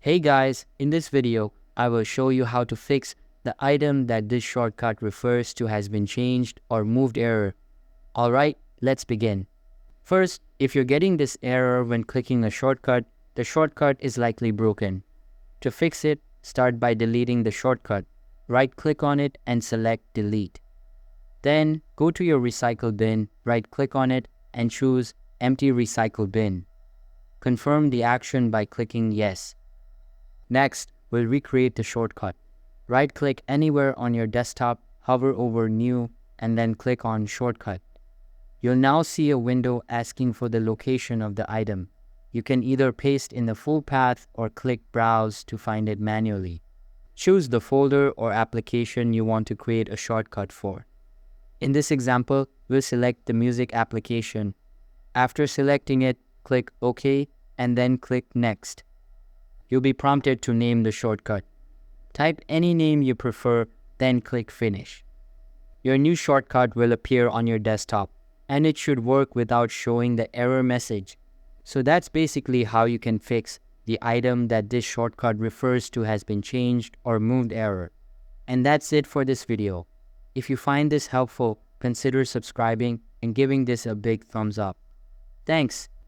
Hey guys, in this video, I will show you how to fix the item that this shortcut refers to has been changed or moved error. Alright, let's begin. First, if you're getting this error when clicking a shortcut, the shortcut is likely broken. To fix it, start by deleting the shortcut. Right-click on it and select Delete. Then, go to your recycle bin, right-click on it and choose Empty Recycle Bin. Confirm the action by clicking Yes. Next, we'll recreate the shortcut. Right-click anywhere on your desktop, hover over New, and then click on Shortcut. You'll now see a window asking for the location of the item. You can either paste in the full path or click Browse to find it manually. Choose the folder or application you want to create a shortcut for. In this example, we'll select the music application. After selecting it, click OK and then click Next. You'll be prompted to name the shortcut. Type any name you prefer, then click Finish. Your new shortcut will appear on your desktop, and it should work without showing the error message. So that's basically how you can fix the item that this shortcut refers to has been changed or moved error. And that's it for this video. If you find this helpful, consider subscribing and giving this a big thumbs up. Thanks.